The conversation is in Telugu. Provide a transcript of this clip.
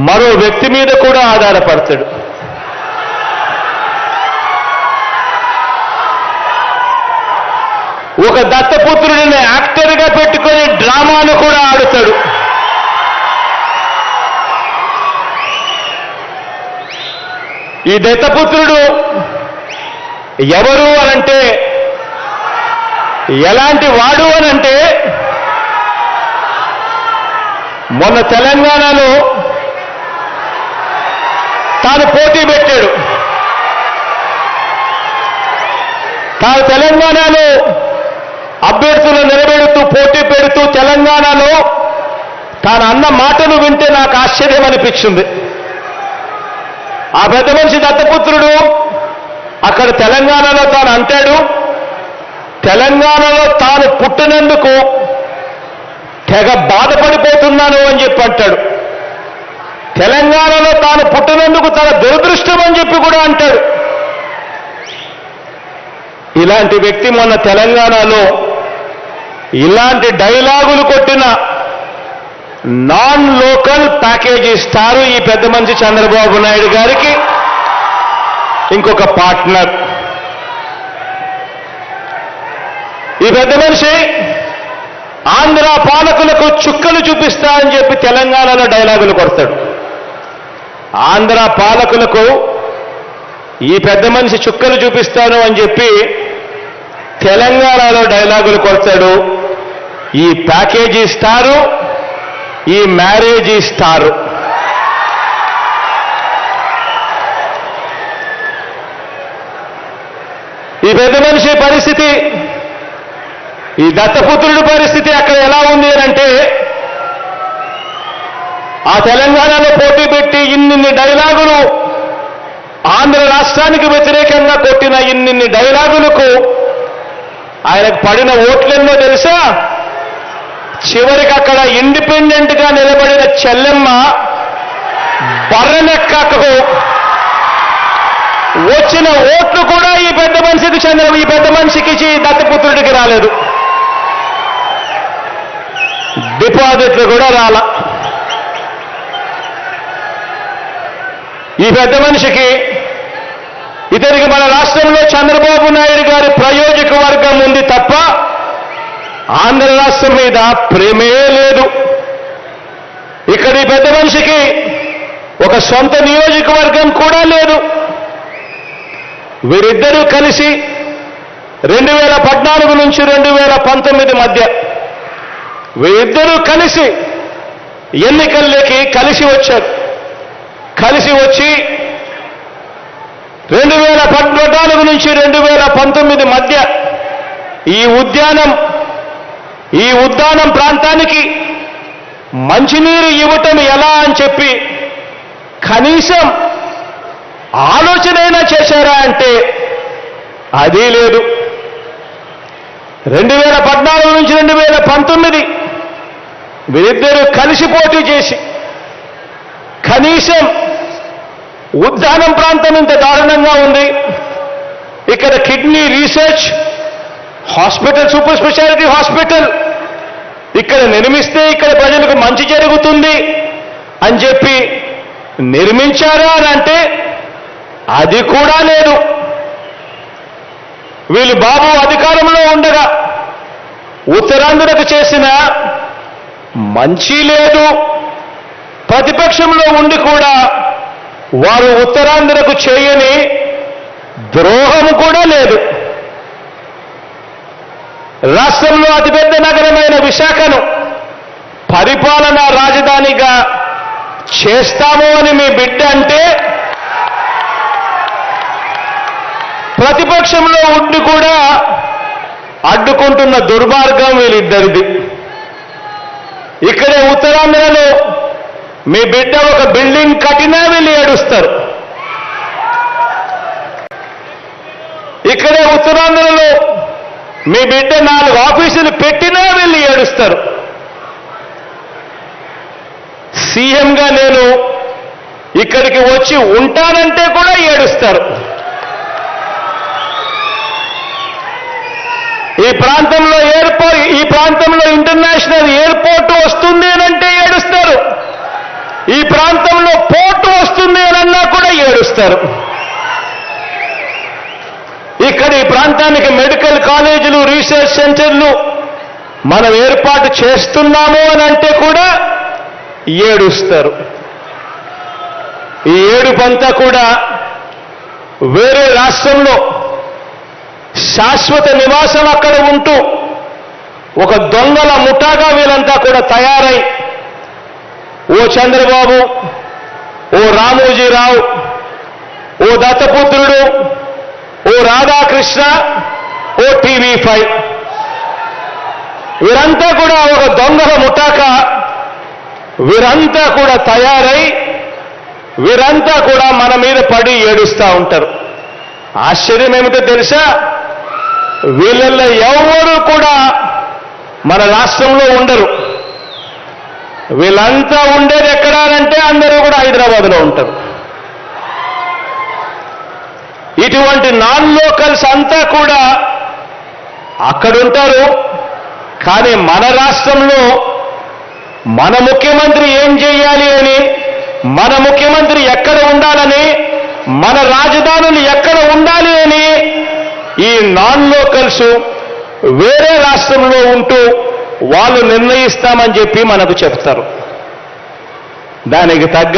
మరో వ్యక్తి మీద కూడా ఆధారపడతాడు. ఒక దత్తపుత్రుడిని యాక్టర్గా పెట్టుకొని డ్రామాను కూడా ఆడుతాడు. ఈ దత్తపుత్రుడు ఎవరు అనంటే, ఎలాంటి వాడు అనంటే, మొన్న తెలంగాణలో తాను పోటీ పెట్టాడు. తాను తెలంగాణలో అభ్యర్థులను నిలబెడుతూ పోటీ పెడుతూ తెలంగాణలో తాను అన్న మాటలు వింటే నాకు ఆశ్చర్యం అనిపించింది. ఆ పెద్ద మనిషి దత్తపుత్రుడు అక్కడ తెలంగాణలో తాను అంటాడు, తెలంగాణలో తాను పుట్టినందుకు తెగ బాధపడిపోతున్నాను అని చెప్పి అంటాడు. తెలంగాణలో తాను పుట్టినందుకు తన దురదృష్టం అని చెప్పి కూడా అంటాడు. ఇలాంటి వ్యక్తి మొన్న తెలంగాణలో ఇలాంటి డైలాగులు కొట్టిన నాన్ లోకల్ ప్యాకేజీ ఇస్తారు ఈ పెద్ద మనిషి చంద్రబాబు నాయుడు గారికి ఇంకొక పార్ట్నర్. ఈ పెద్ద మనిషి ఆంధ్ర పాలకులకు చుక్కలు చూపిస్తా అని చెప్పి తెలంగాణలో డైలాగులు కొడతాడు. ఆంధ్ర పాలకులకు ఈ పెద్ద మనిషి చుక్కలు చూపిస్తాను అని చెప్పి తెలంగాణలో డైలాగులు కొడతాడు. ఈ ప్యాకేజీ ఇస్తారు, ఈ మ్యారేజ్ ఇస్తారు. ఈ పెద్ద మనిషి పరిస్థితి, ఈ దత్తపుత్రుడి పరిస్థితి అక్కడ ఎలా ఉంది అంటే, ఆ తెలంగాణలో పోటీ పెట్టి ఇన్ని డైలాగులు ఆంధ్ర రాష్ట్రానికి వ్యతిరేకంగా కొట్టిన ఇన్ని డైలాగులకు ఆయనకు పడిన ఓట్లెన్నో తెలుసా? చివరికి అక్కడ ఇండిపెండెంట్ గా నిలబడిన చెల్లెమ్మ బర్రెలెక్కకు వచ్చిన ఓట్లు కూడా ఈ పెద్ద మనిషికి దత్తపుత్రుడికి రాలేదు. డిపాజిట్లు కూడా రాల. ఈ పెద్ద మనిషికి ఇతనికి మన రాష్ట్రంలో చంద్రబాబు నాయుడు గారి ప్రయోజక వర్గం ఉంది తప్ప ఆంధ్ర రాష్ట్రం మీద ప్రేమే లేదు. ఇక్కడ ఈ పెద్ద మనిషికి ఒక సొంత నియోజకవర్గం కూడా లేదు. వీరిద్దరూ కలిసి 2014 నుంచి 2019 మధ్య వీరిద్దరూ కలిసి ఎన్నికల్లోకి కలిసి వచ్చారు. కలిసి వచ్చి 2014 నుంచి 2019 మధ్య ఈ ఉద్యానం ప్రాంతానికి మంచినీరు ఇవ్వటం ఎలా అని చెప్పి కనీసం ఆలోచనైనా చేశారా అంటే అది లేదు. 2014 నుంచి 2019 వీరిద్దరూ కలిసి పోటీ చేసి కనీసం ఉద్యానం ప్రాంతం ఇంత దారుణంగా ఉంది, ఇక్కడ kidney research hospital, super speciality hospital ఇక్కడ నిర్మిస్తే ఇక్కడ ప్రజలకు మంచి జరుగుతుంది అని చెప్పి నిర్మించారా అని అంటే అది కూడా లేదు. వీళ్ళు బాబు అధికారంలో ఉండగా ఉత్తరాంధ్రకు చేసిన మంచి లేదు. ప్రతిపక్షంలో ఉండి కూడా వారు ఉత్తరాంధ్రకు చేయని ద్రోహం కూడా లేదు. రాష్ట్రంలో అతిపెద్ద నగరమైన విశాఖను పరిపాలనా రాజధానిగా చేస్తాము అని మీ బిడ్డ అంటే ప్రతిపక్షంలో ఉండి కూడా అడ్డుకుంటున్న దుర్మార్గం వీళ్ళిద్దరిది. ఇక్కడే ఉత్తరాంధ్రలో మీ బిడ్డ ఒక బిల్డింగ్ కట్టినా వీళ్ళు ఏడుస్తారు. ఇక్కడే ఉత్తరాంధ్రలో మీ బిడ్డ 4 ఆఫీసులు పెట్టినా వీళ్ళు ఏడుస్తారు. సీఎంగా నేను ఇక్కడికి వచ్చి ఉంటానంటే కూడా ఏడుస్తారు. ఈ ప్రాంతంలో ఇంటర్నేషనల్ ఎయిర్పోర్ట్ వస్తుంది అంటే ఏడుస్తారు. ఈ ప్రాంతంలో ఏడుస్తారు. ఇక్కడ ఈ ప్రాంతానికి మెడికల్ కాలేజీలు, రీసెర్చ్ సెంటర్లు మనం ఏర్పాటు చేస్తున్నాము అని అంటే కూడా ఏడుస్తారు. ఈ ఏడుపంతా కూడా వేరే రాష్ట్రంలో శాశ్వత నివాసం అక్కడ ఉంటూ ఒక దొంగల ముఠాగా వీళ్ళంతా కూడా తయారై ఓ చంద్రబాబు, ఓ రామోజీరావు, ఓ దత్తపుత్రుడు, ఓ రాధాకృష్ణ, ఓ TV5 వీరంతా కూడా ఒక దొంగల ముఠాగా వీరంతా కూడా తయారై వీరంతా కూడా మన మీద పడి ఏడుస్తూ ఉంటారు. ఆశ్చర్యం ఏమిటో తెలుసా? వీళ్ళల్లో ఎవరు కూడా మన రాష్ట్రంలో ఉండరు. వీళ్ళంతా ఉండేది ఎక్కడానంటే అందరూ కూడా హైదరాబాద్లో ఉంటారు. ఇటువంటి నాన్ లోకల్స్ అంతా కూడా అక్కడుంటారు. కానీ మన రాష్ట్రంలో మన ముఖ్యమంత్రి ఏం చేయాలి అని, మన ముఖ్యమంత్రి ఎక్కడ ఉండాలని, మన రాజధానులు ఎక్కడ ఉండాలి అని ఈ నాన్ లోకల్స్ వేరే రాష్ట్రంలో ఉంటూ వాళ్ళు నిర్ణయిస్తామని చెప్పి మనకు చెప్తారు. దానికి తగ్గ